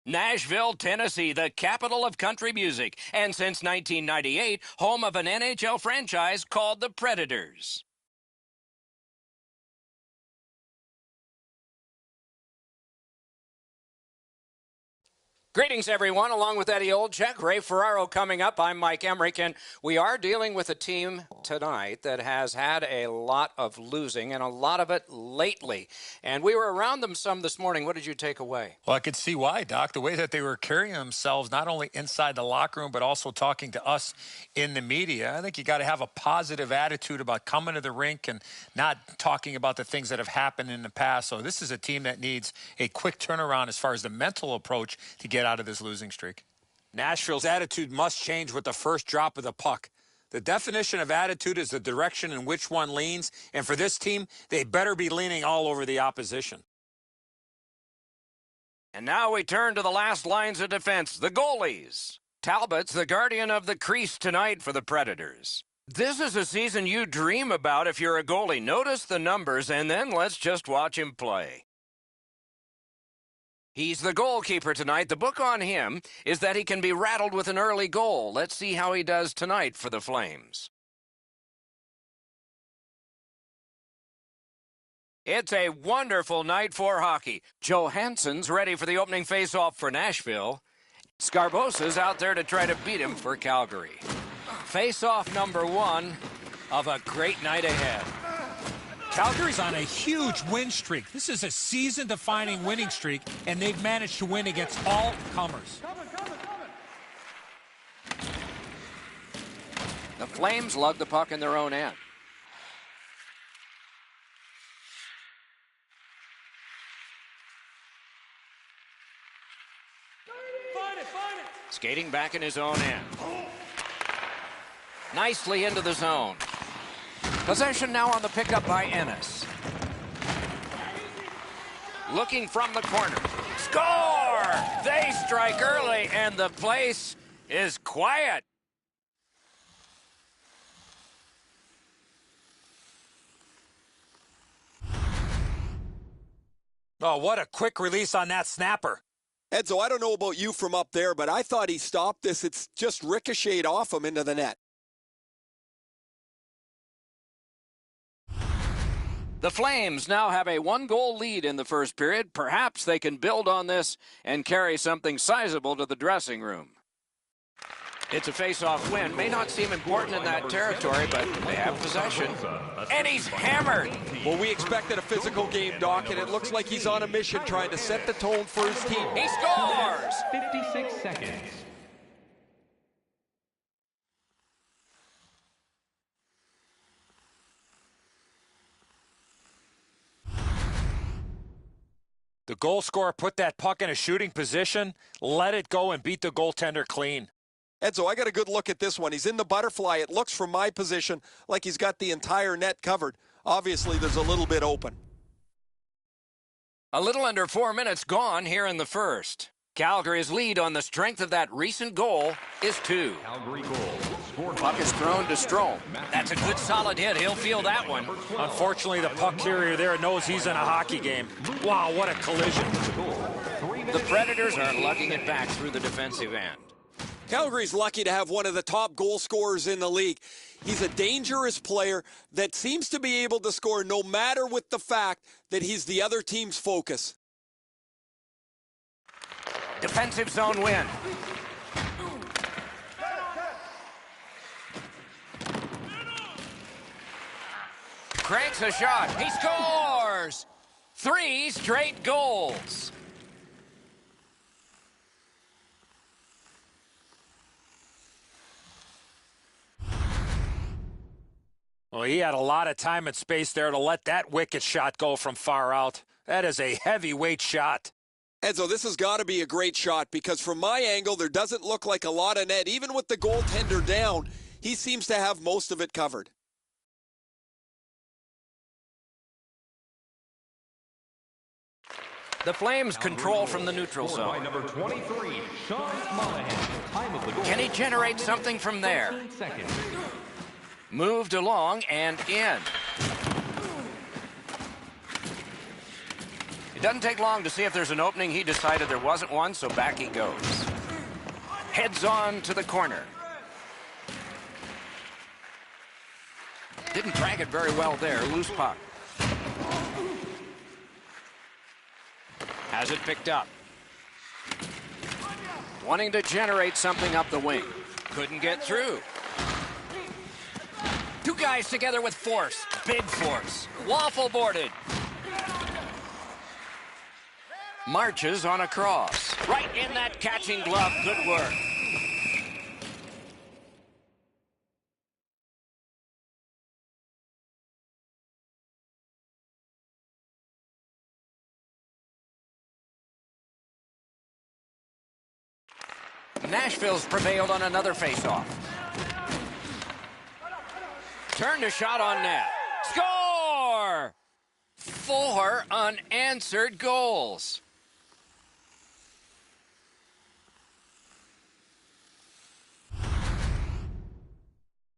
Nashville, Tennessee, the capital of country music, and since 1998, home of an NHL franchise called the Predators. Greetings, everyone. Along with Eddie Olczyk, Ray Ferraro coming up. I'm Mike Emmerich, and we are dealing with a team tonight that has had a lot of losing, and a lot of it lately. And we were around them some this morning. What did you take away? Well, I could see why, Doc. The way that they were carrying themselves, not only inside the locker room, but also talking to us in the media. I think you got to have a positive attitude about coming to the rink and not talking about the things that have happened in the past. So this is a team that needs a quick turnaround as far as the mental approach to get out of this losing streak. Nashville's attitude must change with the first drop of the puck. The definition of attitude is the direction in which one leans, and for this team, they better be leaning all over the opposition. And now we turn to the last lines of defense, the goalies. Talbot's the guardian of the crease tonight for the Predators. This is a season you dream about if you're a goalie. Notice the numbers, and then let's just watch him play. He's the goalkeeper tonight. The book on him is that he can be rattled with an early goal. Let's see how he does tonight for the Flames. It's a wonderful night for hockey. Johansson's ready for the opening face-off for Nashville. Scarbosa's out there to try to beat him for Calgary. Face-off number one of a great night ahead. Calgary's on a huge win streak. This is a season-defining winning streak, and they've managed to win against all comers. The Flames lug the puck in their own end. Skating back in his own end. Nicely into the zone. Possession now on the pickup by Ennis. Looking from the corner. Score! They strike early, and the place is quiet. Oh, what a quick release on that snapper. Edzo, I don't know about you from up there, but I thought he stopped this. It's just ricocheted off him into the net. The Flames now have a one-goal lead in the first period. Perhaps they can build on this and carry something sizable to the dressing room. It's a face-off win. May not seem important in that territory, but they have possession. And he's hammered. Well, we expected a physical game, Doc, and it looks like he's on a mission trying to set the tone for his team. He scores! 56 seconds. The goal scorer put that puck in a shooting position, let it go, and beat the goaltender clean. Edzo, I got a good look at this one. He's in the butterfly. It looks from my position like he's got the entire net covered. Obviously, there's a little bit open. A little under 4 minutes gone here in the first. Calgary's lead on the strength of that recent goal is 2. Calgary goal. Puck is thrown to Strome. That's a good solid hit. He'll field that one. Unfortunately, the puck carrier there knows he's in a hockey game. Wow, what a collision. The Predators are lugging it back through the defensive end. Calgary's lucky to have one of the top goal scorers in the league. He's a dangerous player that seems to be able to score no matter with the fact that he's the other team's focus. Defensive zone win. Cranks a shot. He scores! 3 straight goals. Well, he had a lot of time and space there to let that wicked shot go from far out. That is a heavyweight shot. Edzo, this has got to be a great shot because from my angle, there doesn't look like a lot of net. Even with the goaltender down, he seems to have most of it covered. The Flames control from the neutral zone. Number 23, Sean Monahan. Time of the goal. Can he generate something from there? 13 seconds. Moved along and in. Doesn't take long to see if there's an opening. He decided there wasn't one, so back he goes. Heads on to the corner. Didn't drag it very well there. Loose puck. Has it picked up. Wanting to generate something up the wing. Couldn't get through. Two guys together with force. Big force. Waffle boarded. Marches on a cross. Right in that catching glove. Good work. Nashville's prevailed on another faceoff. Turned a shot on net. Score! 4 unanswered goals.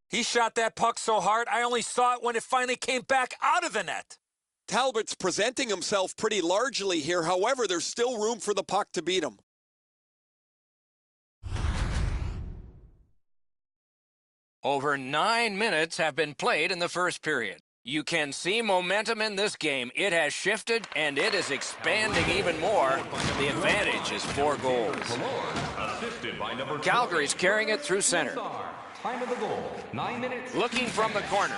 He shot that puck so hard, I only saw it when it finally came back out of the net. Talbot's presenting himself pretty largely here. However, there's still room for the puck to beat him. Over 9 minutes have been played in the first period. You can see momentum in this game. It has shifted, and it is expanding even more. The advantage is 4 goals. Calgary's carrying it through center. Time of the goal, 9 minutes. Looking from the corner.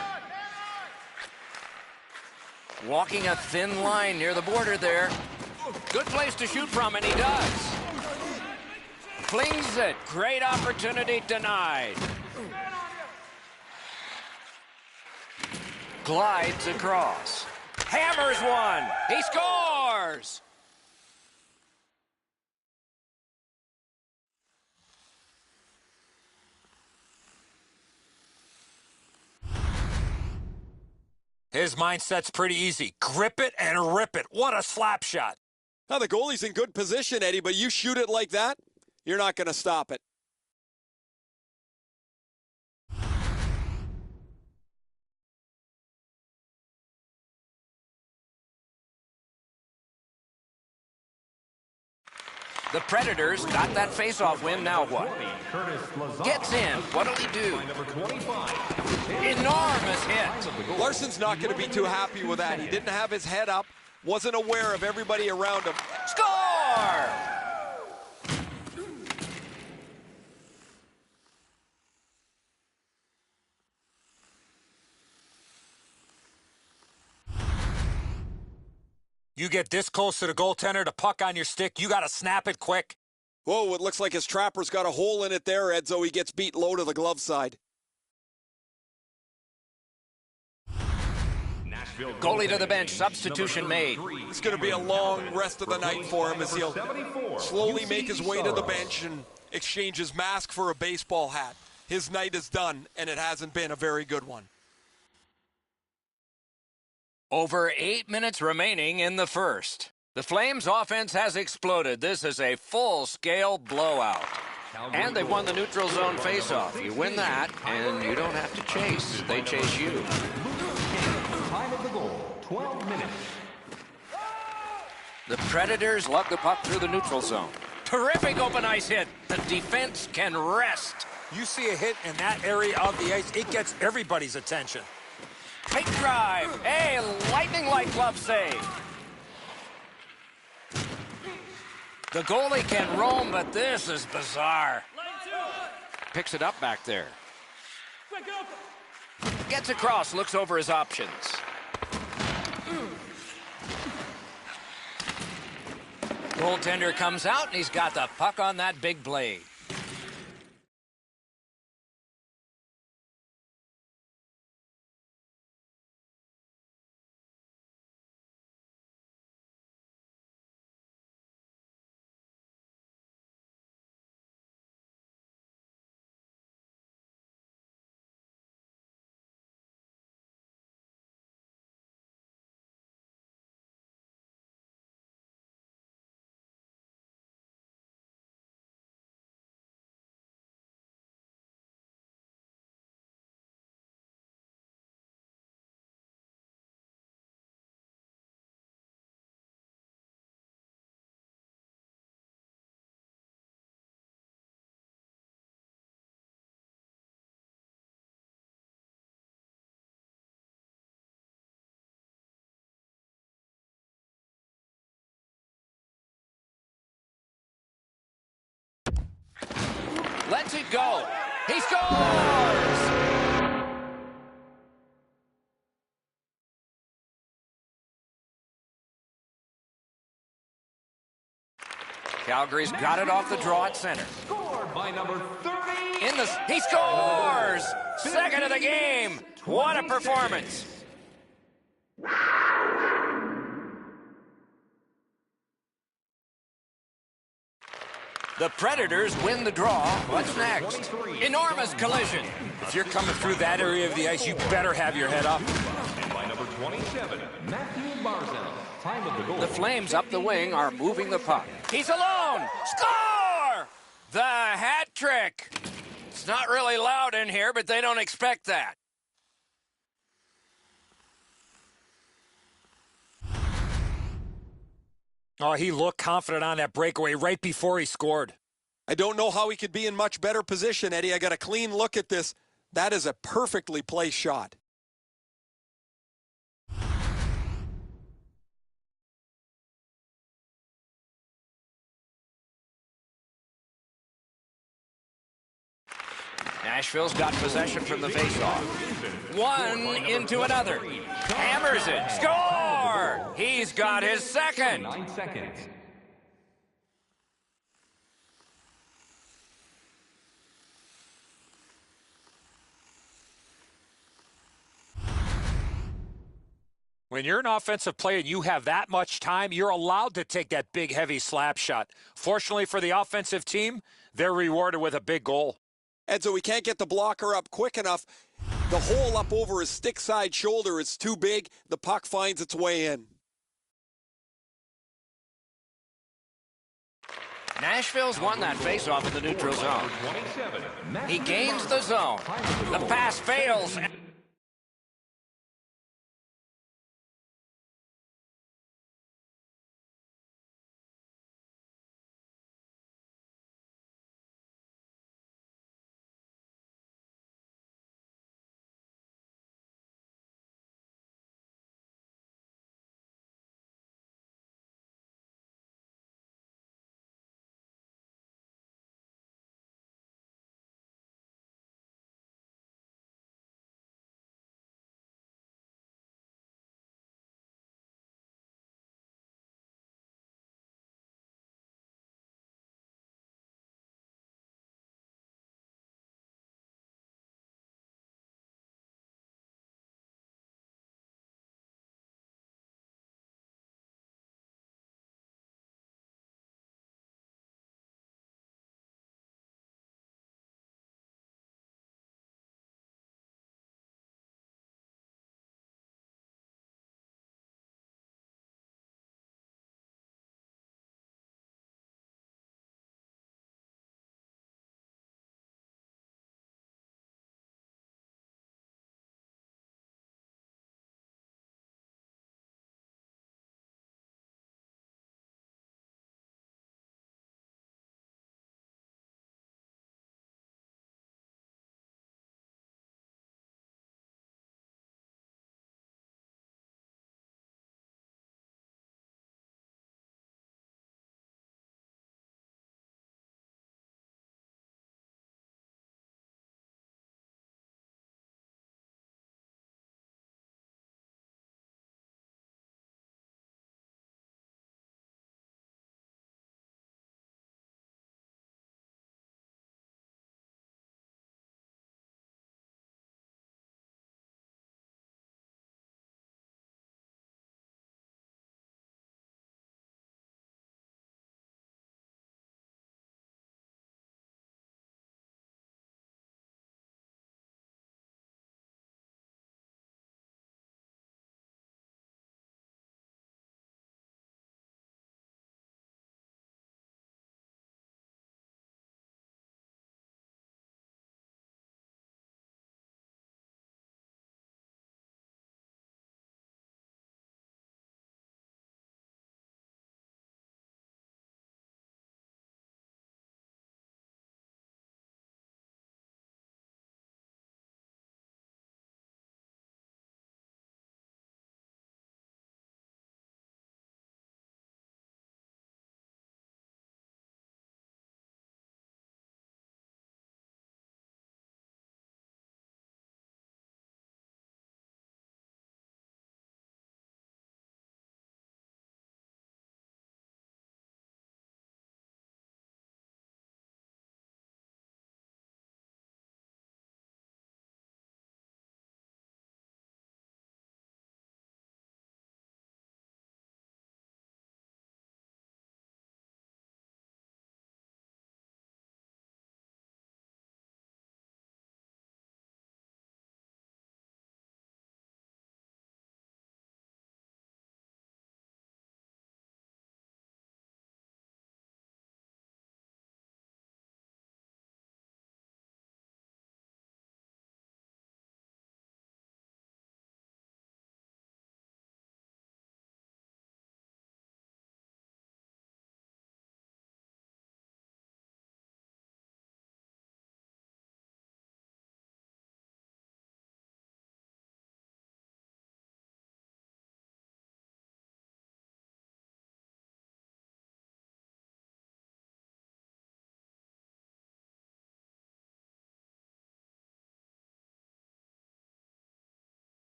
Walking a thin line near the border there. Good place to shoot from, and he does. Flings it. Great opportunity denied. Glides across. Hammers one. He scores! His mindset's pretty easy. Grip it and rip it. What a slap shot. Now, the goalie's in good position, Eddie, but you shoot it like that, you're not going to stop it. The Predators got that faceoff win. Now what? Gets in. What'll he do? Enormous hit. Larson's not going to be too happy with that. He didn't have his head up, wasn't aware of everybody around him. Score! You get this close to the goaltender, the puck on your stick, you got to snap it quick. Whoa, it looks like his trapper's got a hole in it there, Edzo. He gets beat low to the glove side. Goalie to the bench, substitution made. It's going to be a long rest of the night for him as he'll slowly make his way to the bench and exchange his mask for a baseball hat. His night is done, and it hasn't been a very good one. Over 8 minutes remaining in the first. The Flames' offense has exploded. This is a full-scale blowout. And they've won the neutral zone faceoff. You win that, and you don't have to chase. They chase you. Time of the goal, 12 minutes. The Predators lug the puck through the neutral zone. Terrific open ice hit. The defense can rest. You see a hit in that area of the ice, it gets everybody's attention. Tight drive. Hey, lightning-like glove save. The goalie can roam, but this is bizarre. Picks it up back there. Gets across, looks over his options. Goaltender comes out, and he's got the puck on that big blade. Lets it go. He scores! Calgary's got it off the draw at center. Scored by number 30. He scores! Second of the game. What a performance. The Predators win the draw. What's next? Enormous collision. If you're coming through that area of the ice, you better have your head up. And by number 27, Matthew Barzal. Time of the goal. The Flames up the wing are moving the puck. He's alone. Score! The hat trick. It's not really loud in here, but they don't expect that. Oh, he looked confident on that breakaway right before he scored. I don't know how he could be in much better position, Eddie. I got a clean look at this. That is a perfectly placed shot. Nashville's got possession from the faceoff. One into another. Hammers it. Score! He's got his second. 9 seconds. When you're an offensive player and you have that much time, you're allowed to take that big, heavy slap shot. Fortunately for the offensive team, they're rewarded with a big goal. Edzo, we can't get the blocker up quick enough. The hole up over his stick side shoulder is too big. The puck finds its way in. Nashville's won that faceoff in the neutral zone. He gains the zone. The pass fails.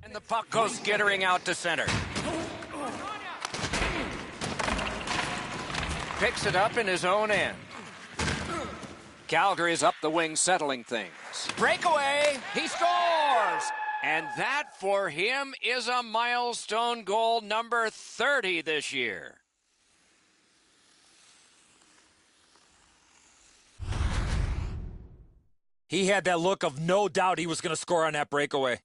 And the puck goes skittering out to center. Picks it up in his own end. Calgary's up the wing settling things. Breakaway, he scores! And that for him is a milestone goal number 30 this year. He had that look of no doubt he was going to score on that breakaway.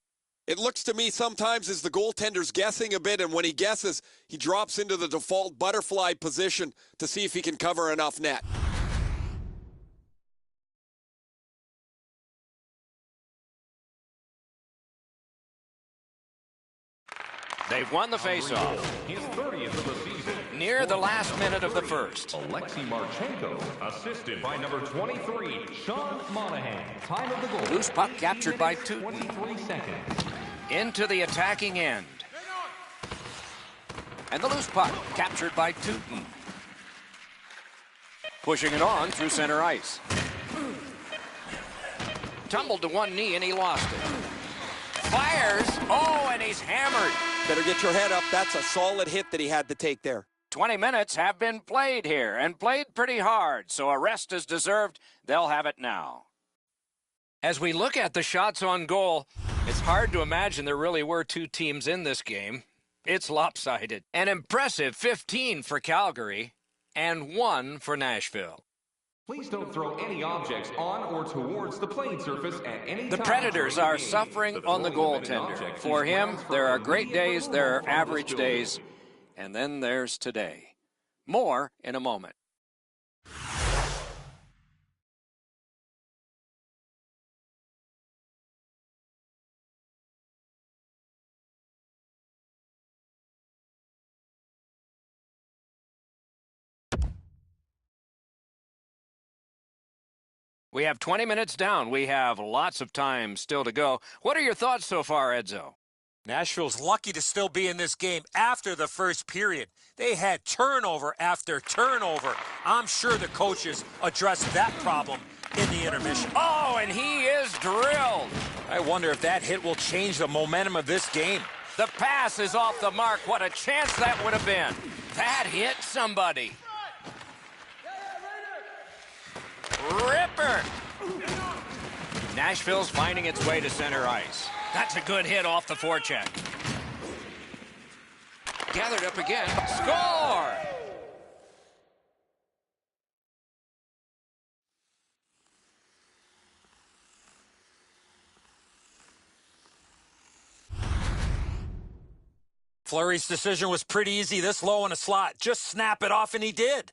It looks to me sometimes as the goaltender's guessing a bit, and when he guesses, he drops into the default butterfly position to see if he can cover enough net. They've won the faceoff. His 30th of the season. Near the last minute of the first. Alexei Marchenko, assisted by number 23, Sean Monahan. Time of the goal. Loose puck captured by Tooten. 23 seconds. Into the attacking end. And the loose puck captured by Tooten. Pushing it on through center ice. Tumbled to one knee and he lost it. Fires. Oh, and he's hammered. Better get your head up. That's a solid hit that he had to take there. 20 minutes have been played here and played pretty hard, so a rest is deserved. They'll have it now. As we look at the shots on goal, it's hard to imagine there really were two teams in this game. It's lopsided. An impressive 15 for Calgary and 1 for Nashville. Please don't throw any objects on or towards the playing surface at any time. The Predators are suffering on the goaltender. For him, there are great days, there are average days, and then there's today. More in a moment. We have 20 minutes down. We have lots of time still to go. What are your thoughts so far, Edzo? Nashville's lucky to still be in this game after the first period. They had turnover after turnover. I'm sure the coaches addressed that problem in the intermission. Oh, and he is drilled. I wonder if that hit will change the momentum of this game. The pass is off the mark. What a chance that would have been. That hit somebody. Ripper! Nashville's finding its way to center ice. That's a good hit off the forecheck. Gathered up again. Score! Fleury's decision was pretty easy this low in a slot. Just snap it off, and he did.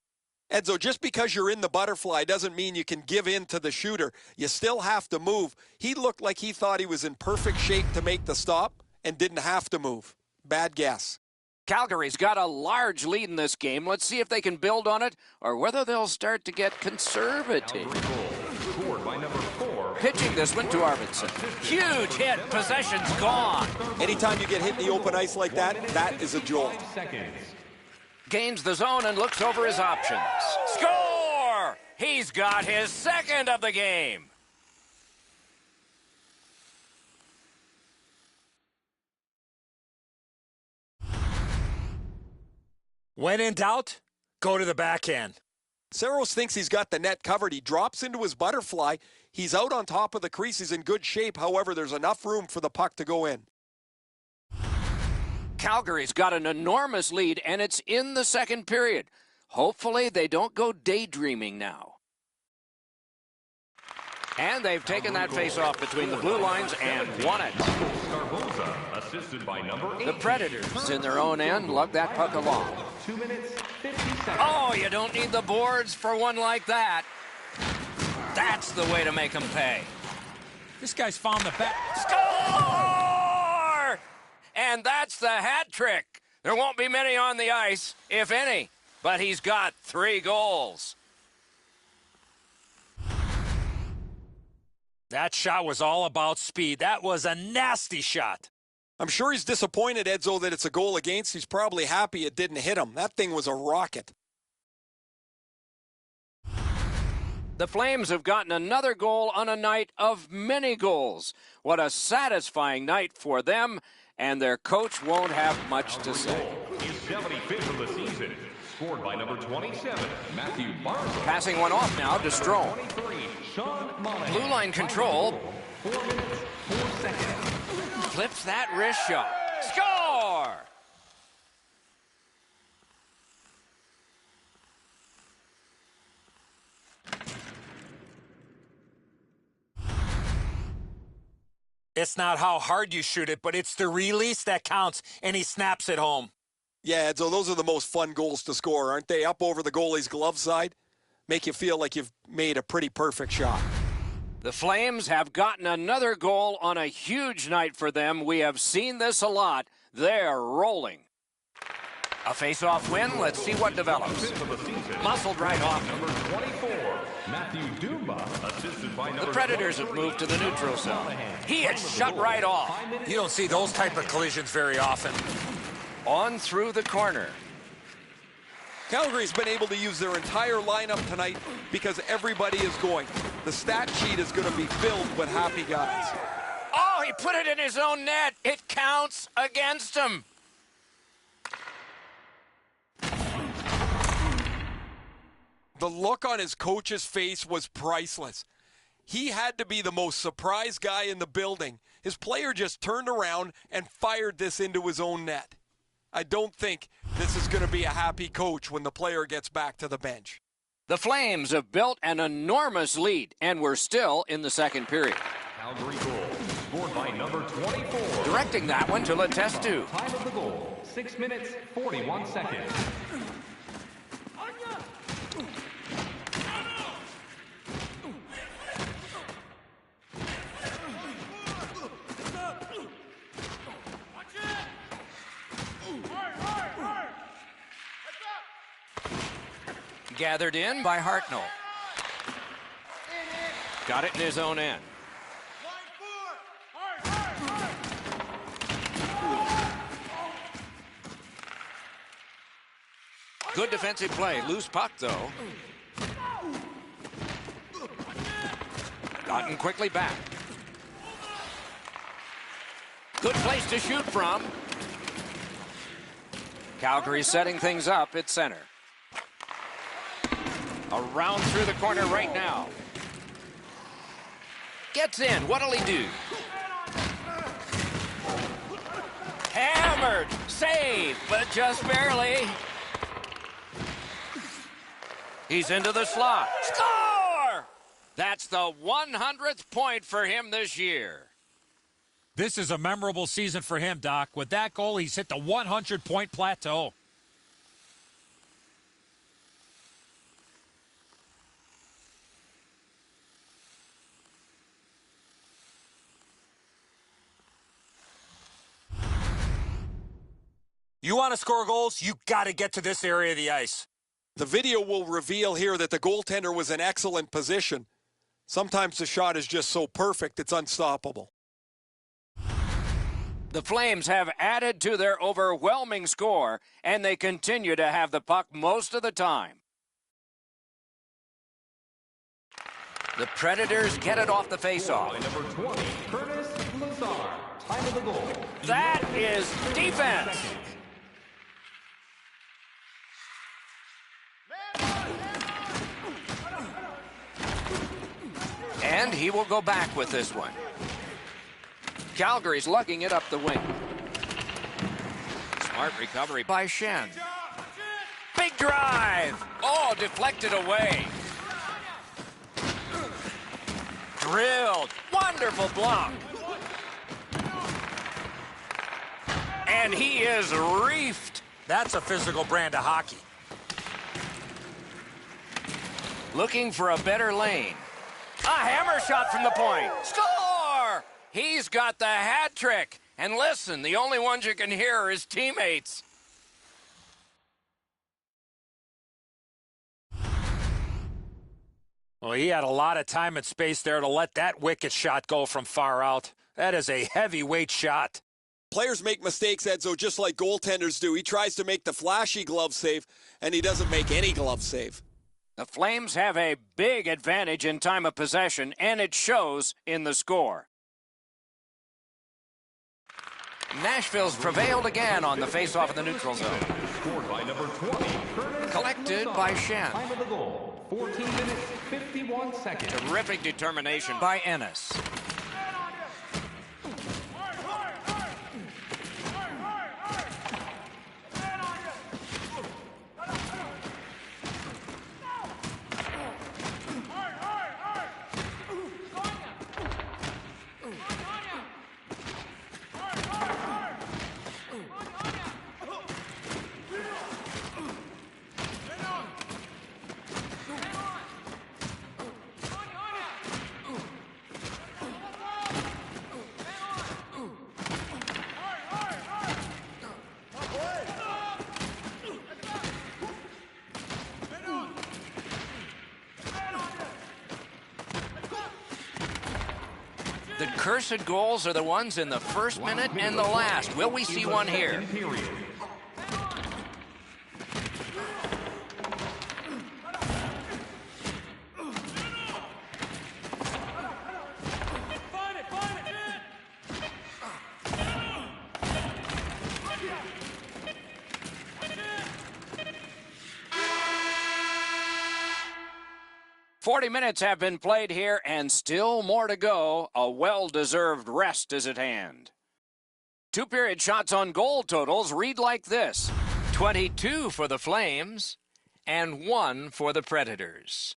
Edzo, just because you're in the butterfly doesn't mean you can give in to the shooter. You still have to move. He looked like he thought he was in perfect shape to make the stop and didn't have to move. Bad guess. Calgary's got a large lead in this game. Let's see if they can build on it or whether they'll start to get conservative. Scored by number 4. Pitching this one to Arvidsson. Huge hit. Possession's gone. Anytime you get hit in the open ice like that, that is a jolt. 5 seconds. Gains the zone and looks over his options. Score! He's got his second of the game. When in doubt, go to the backhand. Saros thinks he's got the net covered. He drops into his butterfly. He's out on top of the crease. He's in good shape. However, there's enough room for the puck to go in. Calgary's got an enormous lead, and it's in the second period. Hopefully, they don't go daydreaming now. And they've taken that face-off between the blue lines and won it. Assisted by number 8. The Predators, in their own end, lug that puck along. 2 minutes, 50 seconds. Oh, you don't need the boards for one like that. That's the way to make them pay. This guy's found the back. Score! And that's the hat trick. There won't be many on the ice, if any, but he's got 3 goals. That shot was all about speed. That was a nasty shot. I'm sure he's disappointed, Edzo, that it's a goal against. He's probably happy it didn't hit him. That thing was a rocket. The Flames have gotten another goal on a night of many goals. What a satisfying night for them, and their coach won't have much to say. His 75th of the season, scored by number 27, Matthew Barnes. Passing one off now to Strome. 23, Sean Monahan. Blue line control. 4 minutes, 4 seconds. Flips that wrist shot. Score! It's not how hard you shoot it, but it's the release that counts, and he snaps it home. Yeah, so those are the most fun goals to score, aren't they? Up over the goalie's glove side. Make you feel like you've made a pretty perfect shot. The Flames have gotten another goal on a huge night for them. We have seen this a lot. They're rolling. A face-off win. Let's see what develops. Muscled right off. Number 24, Matthew Dumba, assisted by number The Predators have moved to the neutral zone. He is shut right off. You don't see those type of collisions very often. On through the corner. Calgary's been able to use their entire lineup tonight because everybody is going. The stat sheet is going to be filled with happy guys. Oh, he put it in his own net. It counts against him. The look on his coach's face was priceless. He had to be the most surprised guy in the building. His player just turned around and fired this into his own net. I don't think this is going to be a happy coach when the player gets back to the bench. The Flames have built an enormous lead, and we're still in the second period. Calgary goal, scored by number 24. Directing that one to Letestu. Time of the goal, 6 minutes, 41 seconds. Gathered in by Hartnell. Got it in his own end. Good defensive play. Loose puck, though. Gotten quickly back. Good place to shoot from. Calgary setting things up at center. Around through the corner right now. Gets in. What'll he do? Hammered. Save, but just barely. He's into the slot. Score! That's the 100th point for him this year. This is a memorable season for him, Doc. With that goal, he's hit the 100-point plateau. You want to score goals, you got to get to this area of the ice. The video will reveal here that the goaltender was in excellent position. Sometimes the shot is just so perfect, it's unstoppable. The Flames have added to their overwhelming score, and they continue to have the puck most of the time. The Predators get it off the faceoff. By number 20, Curtis Lazar. Time of the goal. That is defense. And he will go back with this one. Calgary's lugging it up the wing. Smart recovery by Shen. Big drive. Oh, deflected away. Drilled. Wonderful block. And he is reefed. That's a physical brand of hockey. Looking for a better lane. A hammer shot from the point. Score! He's got the hat trick. And listen, the only ones you can hear are his teammates. Well, he had a lot of time and space there to let that wicked shot go from far out. That is a heavyweight shot. Players make mistakes, Edzo, just like goaltenders do. He tries to make the flashy glove save, and he doesn't make any glove save. The Flames have a big advantage in time of possession, and it shows in the score. Nashville's prevailed again on the faceoff in the neutral zone. Scored by number 20, Curtis. Collected by Shen. Time of the goal, 14 minutes, 51 seconds. Terrific determination by Ennis. The cursed goals are the ones in the first minute and the last. Will we see one here? "40 minutes have been played here, and still more to go. A well-deserved rest is at hand." Two-period shots on goal totals read like this: 22 for the Flames and 1 for the Predators.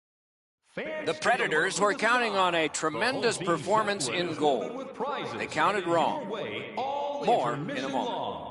The Predators were counting on a tremendous performance in goal. They counted wrong. More in a moment.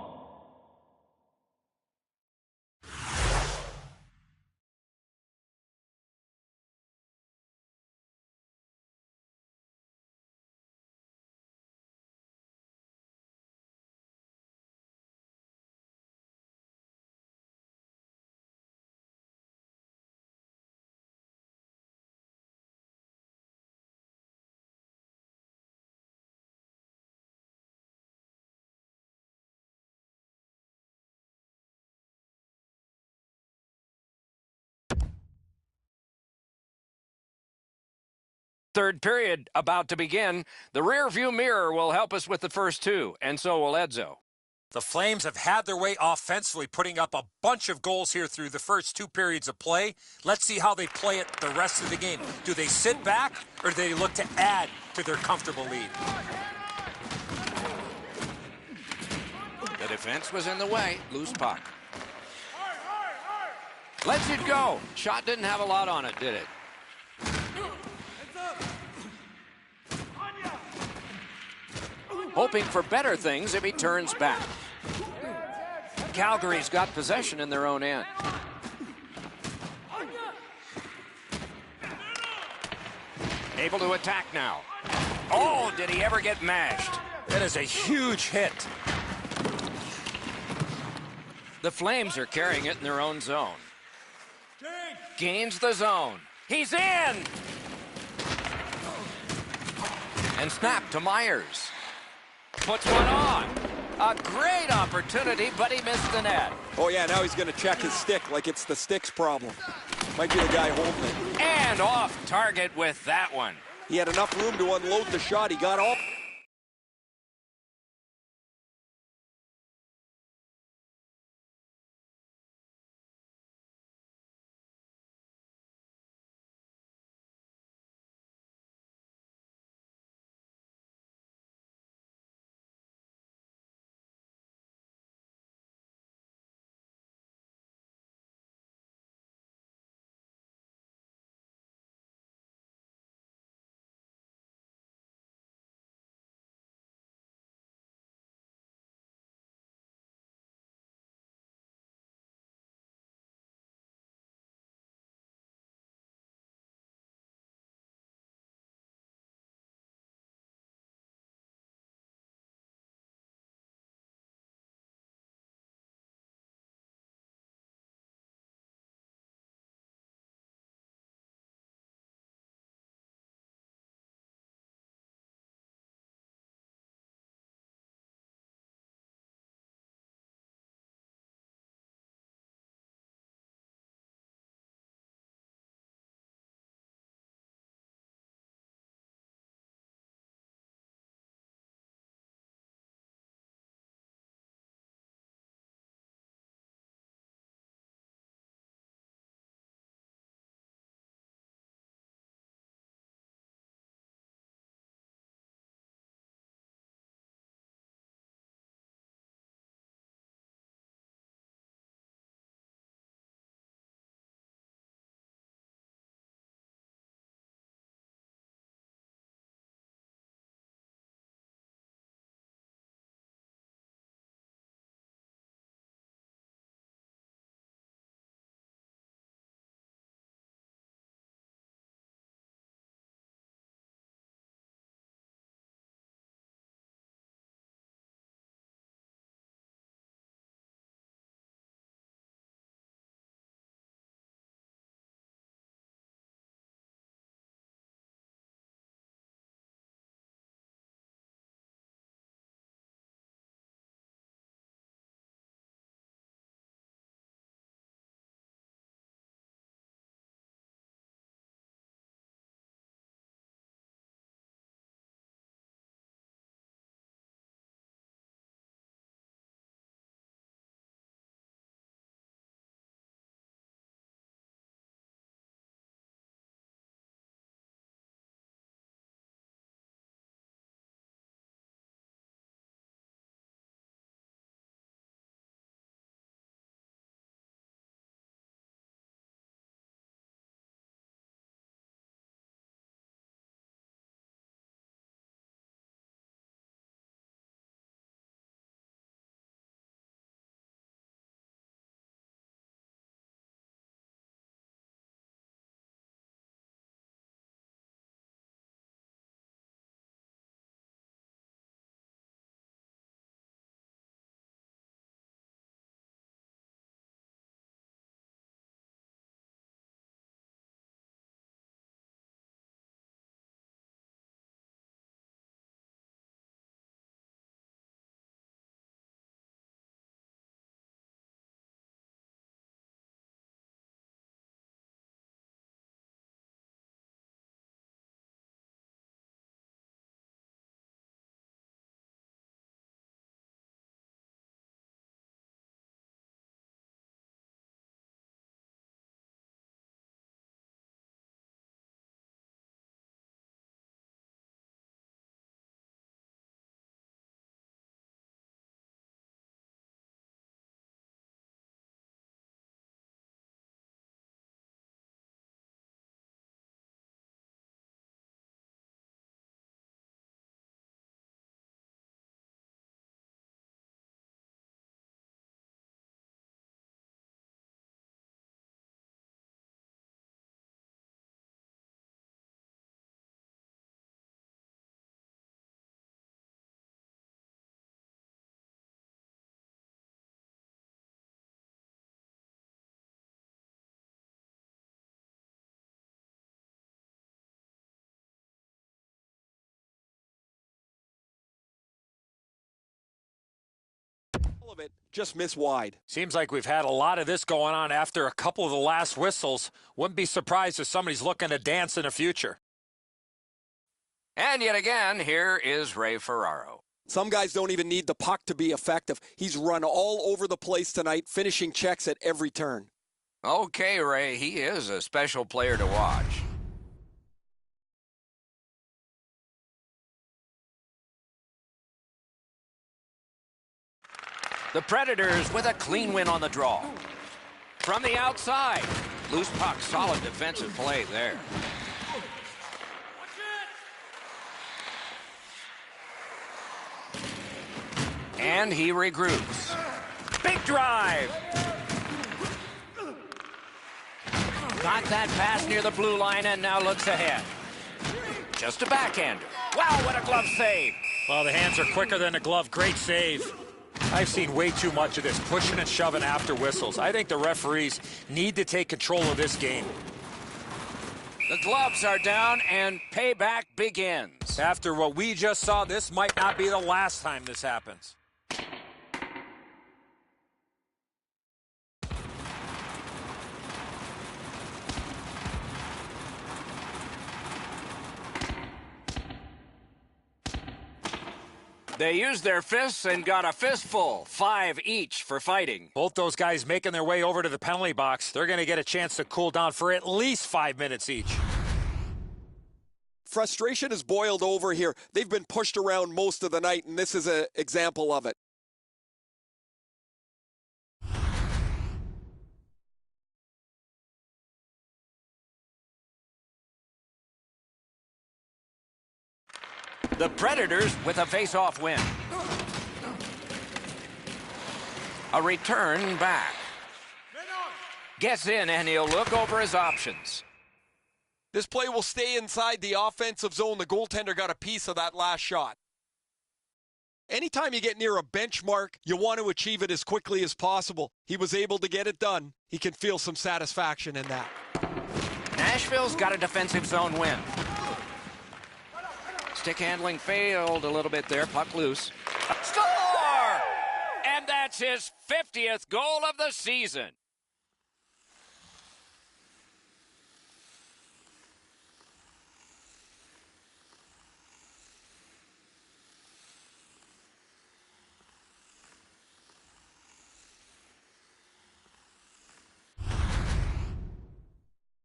Third period about to begin. The rear view mirror will help us with the first two, and so will Edzo. The Flames have had their way offensively, putting up a bunch of goals here through the first 2 periods of play. Let's see how they play it the rest of the game. Do they sit back, or do they look to add to their comfortable lead? The defense was in the way. Loose puck. Lets it go. Shot didn't have a lot on it, did it? Hoping for better things if he turns back. Calgary's got possession in their own end. Able to attack now. Oh, did he ever get mashed? That is a huge hit. The Flames are carrying it in their own zone. Gains the zone. He's in! And snapped to Myers. Puts one on. A great opportunity, but he missed the net. Oh, yeah, now he's going to check his stick like it's the stick's problem. Might be the guy holding it. And off target with that one. He had enough room to unload the shot. He got all... of it, just miss wide. Seems like we've had a lot of this going on after a couple of the last whistles. Wouldn't be surprised if somebody's looking to dance in the future. And yet again, here is Ray Ferraro. Some guys don't even need the puck to be effective. He's run all over the place tonight, finishing checks at every turn. Okay, Ray, he is a special player to watch. The Predators with a clean win on the draw. From the outside, loose puck, solid defensive play there. And he regroups. Big drive. Got that pass near the blue line and now looks ahead. Just a backhander. Wow, what a glove save. Well, the hands are quicker than the glove. Great save. I've seen way too much of this, pushing and shoving after whistles. I think the referees need to take control of this game. The gloves are down and payback begins. After what we just saw, this might not be the last time this happens. They used their fists and got a fistful, 5 each for fighting. Both those guys making their way over to the penalty box. They're going to get a chance to cool down for at least 5 minutes each. Frustration has boiled over here. They've been pushed around most of the night, and this is an example of it. The Predators with a face-off win. A return back. Gets in and he'll look over his options. This play will stay inside the offensive zone. The goaltender got a piece of that last shot. Anytime you get near a benchmark, you want to achieve it as quickly as possible. He was able to get it done. He can feel some satisfaction in that. Nashville's got a defensive zone win. Stick handling failed a little bit there. Puck loose. Score! And that's his 50th goal of the season.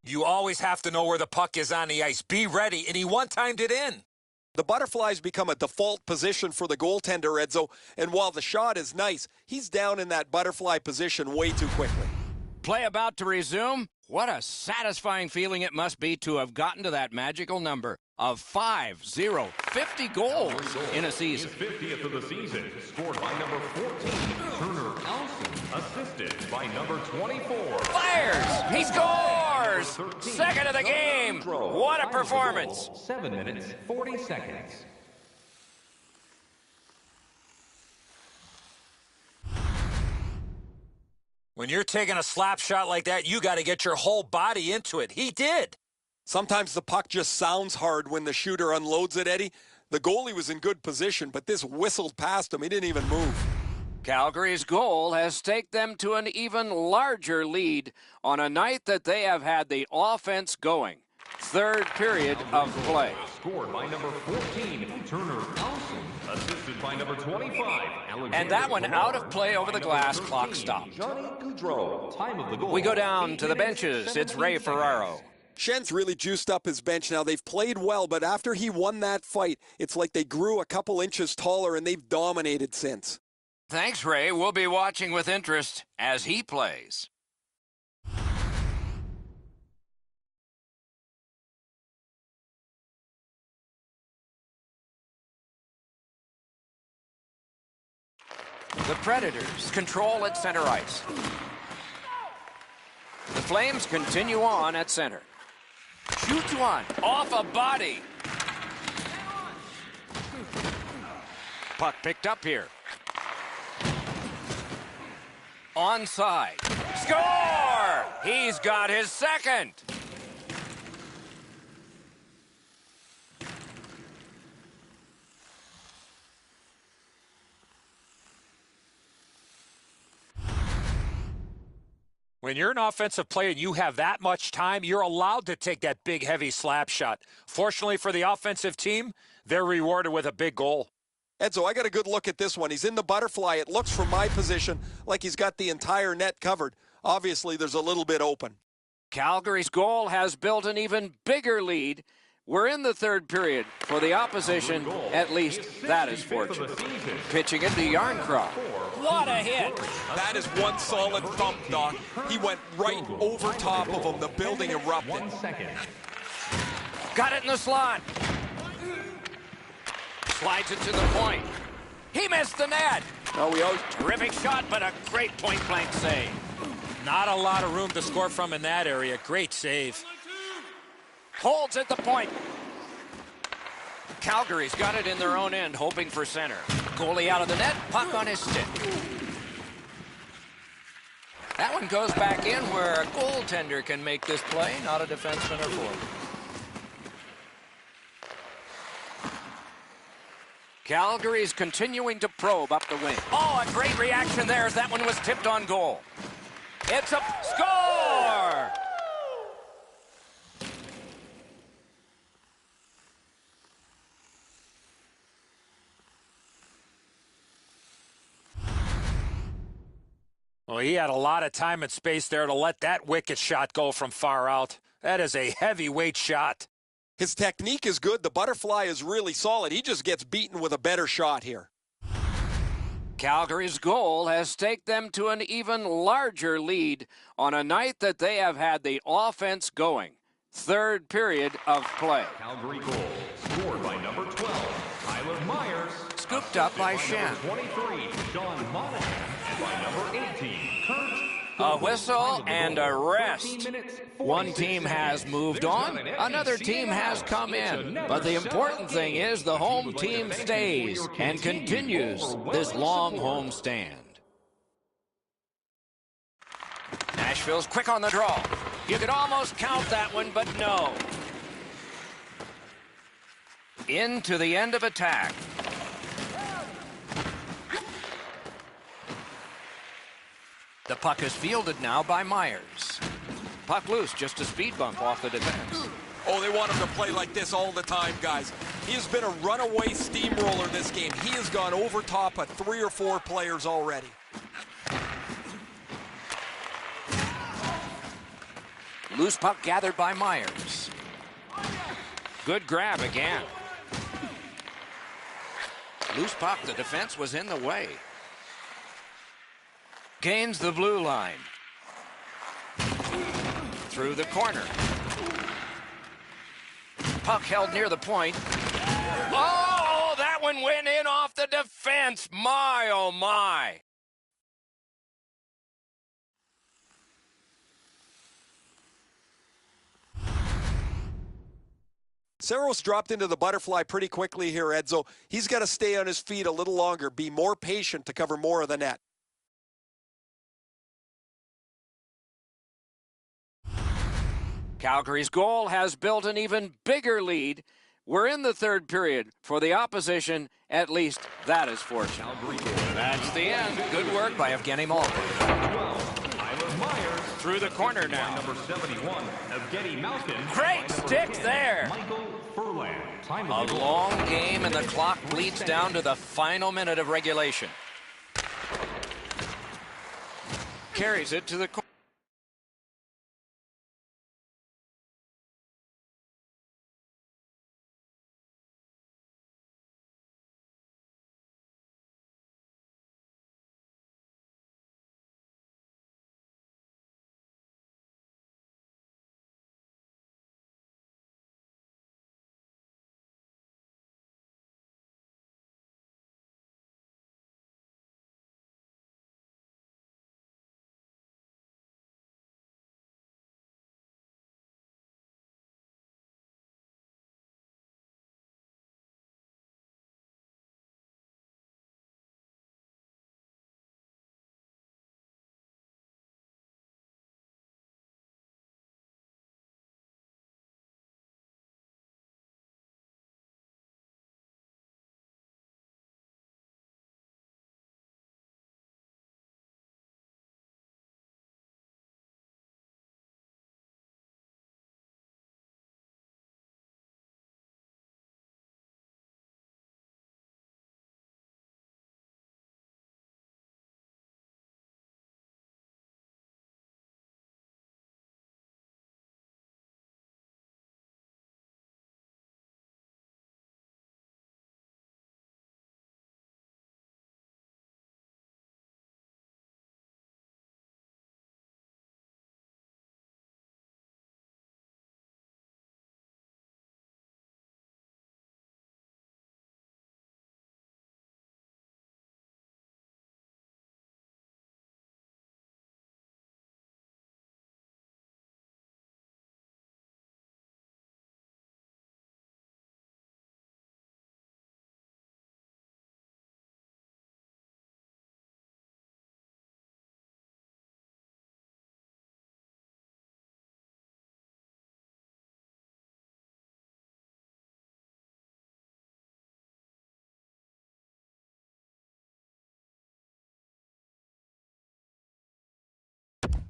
You always have to know where the puck is on the ice. Be ready, and he one-timed it in. The butterflies become a default position for the goaltender, Edzo, and while the shot is nice, he's down in that butterfly position way too quickly. Play about to resume. What a satisfying feeling it must be to have gotten to that magical number of 50 goals in a season. His 50th of the season, scored by number 14, Turner Allison, assisted by number 24. Fires! He scores! Second of the game! What a performance! 7 minutes, 40 seconds. When you're taking a slap shot like that, you got to get your whole body into it. He did. Sometimes the puck just sounds hard when the shooter unloads it, Eddie. The goalie was in good position, but this whistled past him. He didn't even move. Calgary's goal has taken them to an even larger lead on a night that they have had the offense going. Third period of play. Scored by number 14, Turner Allison, assisted by number 25, And that one out of play over the glass. Clock stopped. Johnny Gaudreau. Time of the goal. We go down to the benches. It's Ray Ferraro. Schen's really juiced up his bench now. They've played well, but after he won that fight, it's like they grew a couple inches taller, and they've dominated since. Thanks, Ray. We'll be watching with interest as he plays. The Predators control at center ice. The Flames continue on at center. Shoots one off a body. Puck picked up here. Onside. Score! He's got his second. When you're an offensive player and you have that much time, you're allowed to take that big, heavy slap shot. Fortunately for the offensive team, they're rewarded with a big goal. Edzo, I got a good look at this one. He's in the butterfly. It looks from my position like he's got the entire net covered. Obviously, there's a little bit open. Calgary's goal has built an even bigger lead. We're in the third period. For the opposition, at least that is fortunate. Pitching it to Yarncroft. What a hit! That is one solid thump, Doc. He went right over top of him. The building erupted. Got it in the slot. Slides it to the point. He missed the net. Terrific shot, but a great point-blank save. Not a lot of room to score from in that area. Great save. Holds at the point. Calgary's got it in their own end, hoping for center. Goalie out of the net, puck on his stick. That one goes back in where a goaltender can make this play, not a defenseman or forward. Calgary's continuing to probe up the wing. Oh, a great reaction there as that one was tipped on goal. It's a score! Well, he had a lot of time and space there to let that wicked shot go from far out. That is a heavyweight shot. His technique is good. The butterfly is really solid. He just gets beaten with a better shot here. Calgary's goal has taken them to an even larger lead on a night that they have had the offense going. Third period of play. Calgary goal scored by number 12, Tyler Myers. Scooped up by Shen. Number 23, Sean Monahan. And by number 18, Kurt. A whistle and a rest. One team has moved on, another team has come in. But the important thing is the home team stays and continues this long home stand. Nashville's quick on the draw. You could almost count that one, but no. Into the end of attack. The puck is fielded now by Myers. Puck loose, just a speed bump off the defense. Oh, they want him to play like this all the time, guys. He has been a runaway steamroller this game. He has gone over top of 3 or 4 players already. Loose puck gathered by Myers. Good grab again. Loose puck, the defense was in the way. Gains the blue line. Through the corner. Puck held near the point. Oh, that one went in off the defense. My, oh my. Saros dropped into the butterfly pretty quickly here, Edzo. He's got to stay on his feet a little longer, be more patient to cover more of the net. Calgary's goal has built an even bigger lead. We're in the third period. For the opposition, at least that is fortunate. That's the end. Good work by Evgeny Malkin. Through the corner now. Number 71, Evgeny Malkin. Great stick there. Michael Furlan. A long game, and the clock bleeds down to the final minute of regulation. Carries it to the corner.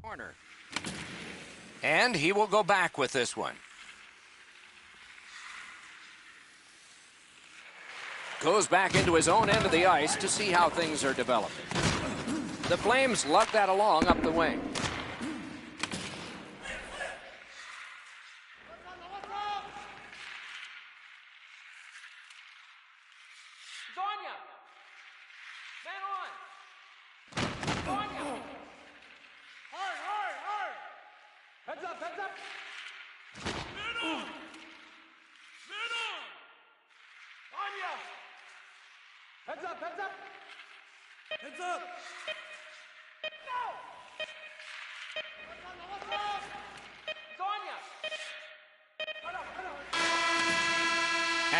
Corner. And he will go back with this one. Goes back into his own end of the ice to see how things are developing. The Flames lug that along up the wing.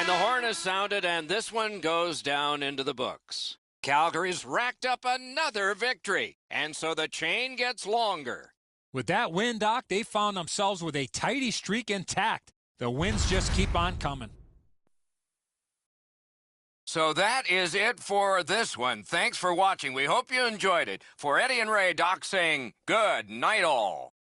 And the horn is sounded, and this one goes down into the books. Calgary's racked up another victory, and so the chain gets longer. With that win, Doc, they found themselves with a tidy streak intact. The wins just keep on coming. So that is it for this one. Thanks for watching. We hope you enjoyed it. For Eddie and Ray, Doc saying good night all.